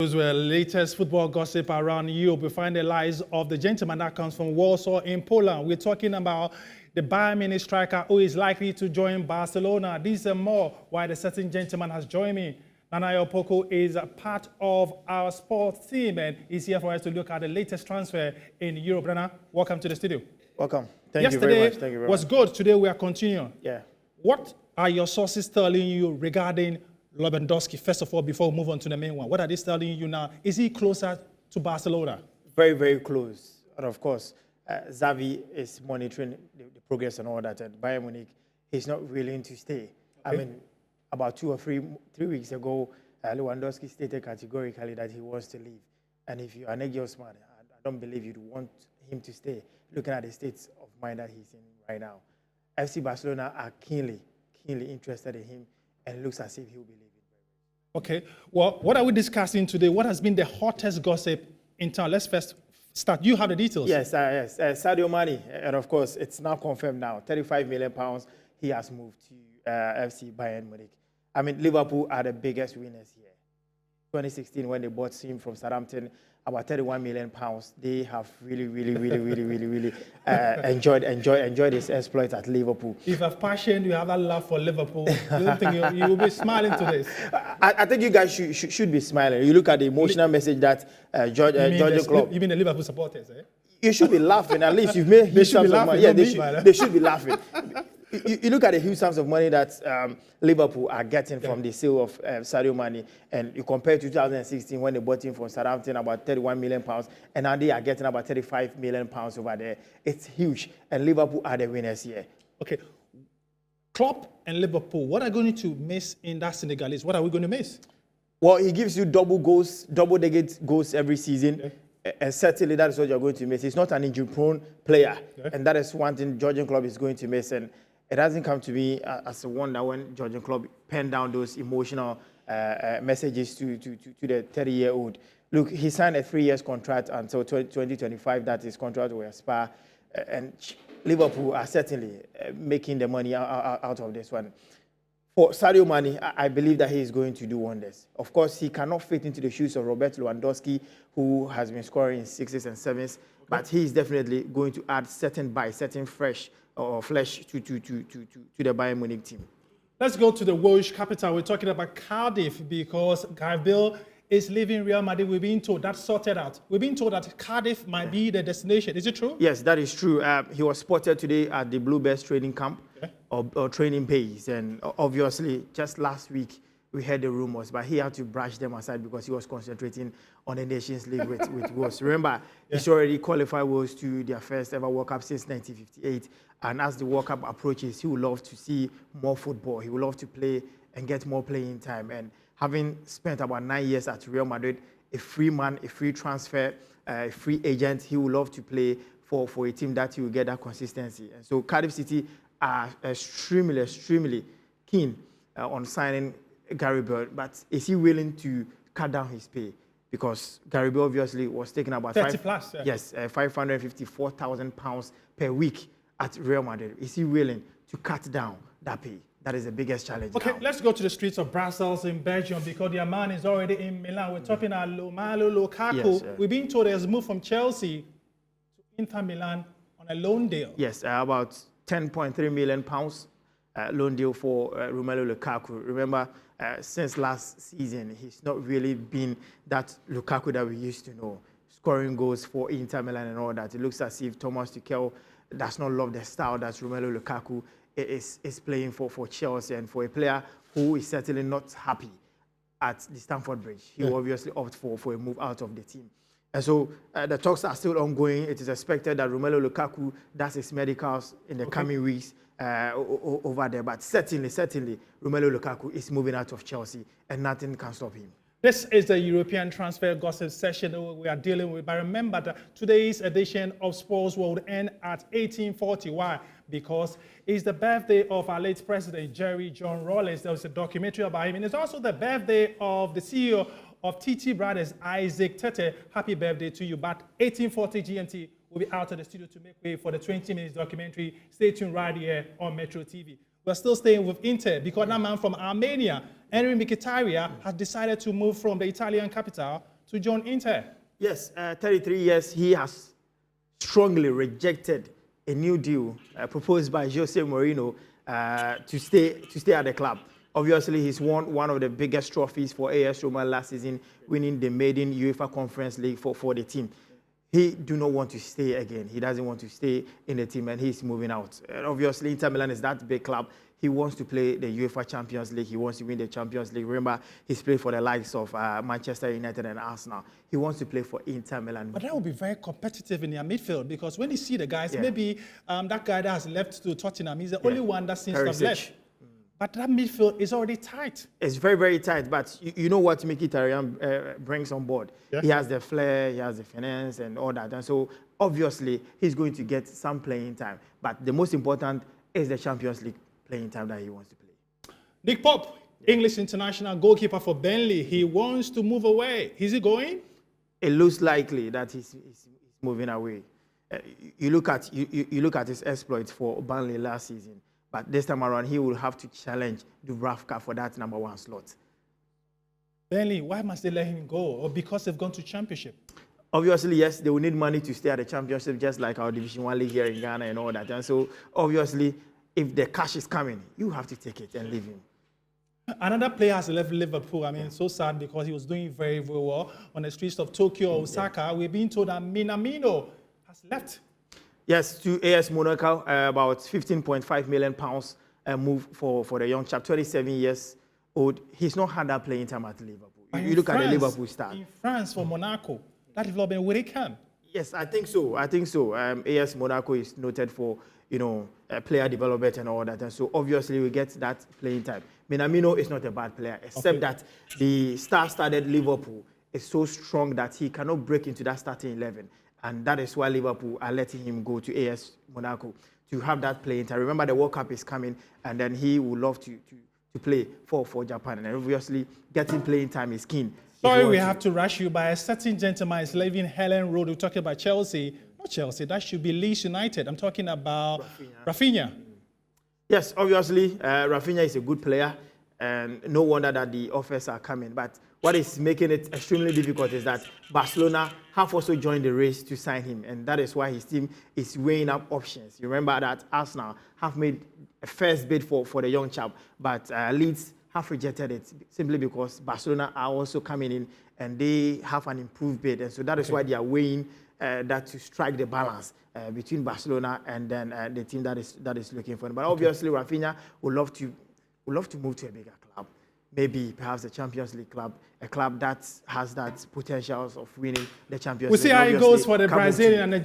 Those were latest football gossip around Europe. We find the lies of the gentleman that comes from Warsaw in Poland. We're talking about the Bayern Munich striker who is likely to join Barcelona. These are more why the certain gentleman has joined me. Nanayo Poku is a part of our sports team and is here for us to look at the latest transfer in Europe. Nana, welcome to the studio. Welcome. Thank you very much. Thank you very was much. Good. Today we are continuing. Yeah. What are your sources telling you regarding Lewandowski, first of all, before we move on to the main one? What are they telling you now? Is he closer to Barcelona? Very, very close. And of course, Xavi is monitoring the progress and all that. And Bayern Munich, he's not willing to stay. Okay. I mean, about 2 or 3 weeks ago, Lewandowski stated categorically that he wants to leave. And if you're an Nagelsmann, I don't believe you'd want him to stay, looking at the state of mind that he's in right now. FC Barcelona are keenly interested in him, and it looks as if he'll be leaving. Okay. Well, what are we discussing today? What has been the hottest gossip in town? Let's first start. You have the details. Yes, Sadio Mane, and of course, it's now confirmed now. £35 million he has moved to FC Bayern Munich. I mean, Liverpool are the biggest winners here. 2016, when they bought him from Southampton, about £31 million. They have really enjoyed his exploits at Liverpool. If you have passion, you have that love for Liverpool, you don't think you will be smiling to this? I think you guys should be smiling. You look at the emotional message that Jurgen Klopp. You mean the Liverpool supporters, eh? You should be laughing. At least you've made huge sums of money. Yeah, they should be laughing. You look at the huge sums of money that Liverpool are getting from the sale of Sadio Mane, and you compare to 2016 when they bought him from Southampton, about £31 million, and now they are getting about £35 million over there. It's huge, and Liverpool are the winners here. Okay. Klopp and Liverpool, what are going to miss in that Senegalese? What are we going to miss? Well, he gives you double-digit goals every season. Okay. And certainly that is what you're going to miss. He's not an injury-prone player, okay. And that is one thing Jurgen Klopp is going to miss. And it hasn't come to me as a wonder when Jurgen Klopp penned down those emotional messages to the 30-year-old. Look, he signed a 3-year contract until 2025. That his contract will expire. And Liverpool are certainly making the money out of this one. For Sadio Mane, I believe that he is going to do wonders. Of course, he cannot fit into the shoes of Robert Lewandowski, who has been scoring in 6s and 7s. Okay. But he is definitely going to add certain flesh to the Bayern Munich team. Let's go to the Welsh capital. We're talking about Cardiff because Gareth Bale is leaving Real Madrid. We've been told that's sorted out. We've been told that Cardiff might be the destination. Is it true? Yes, that is true. He was spotted today at the Bluebirds training camp, okay, or training base. And obviously, just last week, we heard the rumors, but he had to brush them aside because he was concentrating on the Nations League with Wales. Remember, he's already qualified Wales to their first ever World Cup since 1958. And as the World Cup approaches, he would love to see more football. He would love to play and get more playing time. And having spent about 9 years at Real Madrid, a free man, a free transfer, a free agent, he would love to play for a team that he will get that consistency. And so Cardiff City are extremely keen on signing Gary Bale, but is he willing to cut down his pay? Because Gary Bale obviously was taking about £554,000 per week at Real Madrid. Is he willing to cut down that pay? That is the biggest challenge. Okay, now. Let's go to the streets of Brussels in Belgium because their man is already in Milan. We're talking about Romelu Lukaku. Yes, We've been told he has moved from Chelsea to Inter Milan on a loan deal. Yes, about £10.3 million loan deal for Romelu Lukaku. Remember, since last season, he's not really been that Lukaku that we used to know, scoring goals for Inter Milan and all that. It looks as if Thomas Tuchel does not love the style that Romelu Lukaku is playing for Chelsea, and for a player who is certainly not happy at the Stamford Bridge. He will obviously opt for a move out of the team. And so the talks are still ongoing. It is expected that Romelu Lukaku does his medicals in the coming weeks over there. But certainly, Romelu Lukaku is moving out of Chelsea, and nothing can stop him. This is the European transfer gossip session that we are dealing with. But remember that today's edition of Sports World end at 1840. Why? Because it's the birthday of our late president, Jerry John Rawlings. There was a documentary about him. And it's also the birthday of the CEO of TT Brothers, Isaac Tete. Happy birthday to you. But 1840 GMT will be out of the studio to make way for the 20 minutes documentary. Stay tuned right here on Metro TV. We're still staying with Inter because that man from Armenia Henry Mkhitaryan has decided to move from the Italian capital to join Inter. Yes, 33 years, he has strongly rejected a new deal proposed by Jose Mourinho to stay at the club. Obviously, he's won one of the biggest trophies for AS Roma last season, winning the maiden UEFA Conference League for the team. He do not want to stay again. He doesn't want to stay in the team, and he's moving out. And obviously, Inter Milan is that big club. He wants to play the UEFA Champions League. He wants to win the Champions League. Remember, he's played for the likes of Manchester United and Arsenal. He wants to play for Inter Milan. But that would be very competitive in their midfield, because when you see the guys, maybe that guy that has left to Tottenham, he's the only one that seems to have left. But that midfield is already tight. It's very, very tight. But you know what Mkhitaryan brings on board? Yeah. He has the flair, he has the finesse and all that. And so, obviously, he's going to get some playing time. But the most important is the Champions League playing time that he wants to play. Nick Pope, English international goalkeeper for Burnley. He wants to move away. Is he going? It looks likely that he's moving away. You look at his exploits for Burnley last season. But this time around, he will have to challenge Dubravka for that #1 slot. Burnley, why must they let him go? Or because they've gone to Championship? Obviously, yes, they will need money to stay at the Championship, just like our Division 1 league here in Ghana and all that. And so, obviously, if the cash is coming, you have to take it and leave him. Another player has left Liverpool. I mean, so sad, because he was doing very, very well on the streets of Tokyo or Osaka. We're being told that Minamino has left. Yes, to AS Monaco, about £15.5 million move for the young chap, 27 years old. He's not had that playing time at Liverpool. You look at the Liverpool star. In France, for Monaco, that development, will it come? Yes, I think so. AS Monaco is noted for, player development and all that. And so, obviously, we get that playing time. Minamino is not a bad player, except that the star-studded Liverpool is so strong that he cannot break into that starting 11. And that is why Liverpool are letting him go to AS Monaco to have that playing time. Remember, the World Cup is coming, and then he would love to play for Japan. And obviously, getting playing time is keen. Sorry, we have to rush you, by a certain gentleman is leaving Helen Road. We're talking about Chelsea. Not Chelsea, that should be Leeds United. I'm talking about Rafinha. Yes, obviously, Rafinha is a good player, and no wonder that the offers are coming. But what is making it extremely difficult is that Barcelona have also joined the race to sign him, and that is why his team is weighing up options. You remember that Arsenal have made a first bid for the young chap, but Leeds have rejected it simply because Barcelona are also coming in and they have an improved bid, and so that is why they are weighing that to strike the balance between Barcelona and then the team that is looking for him. But obviously, Rafinha would love to move to a bigger club. Maybe perhaps a Champions League club, a club that has that potential of winning the Champions League. We'll see how it goes for the Brazilian and the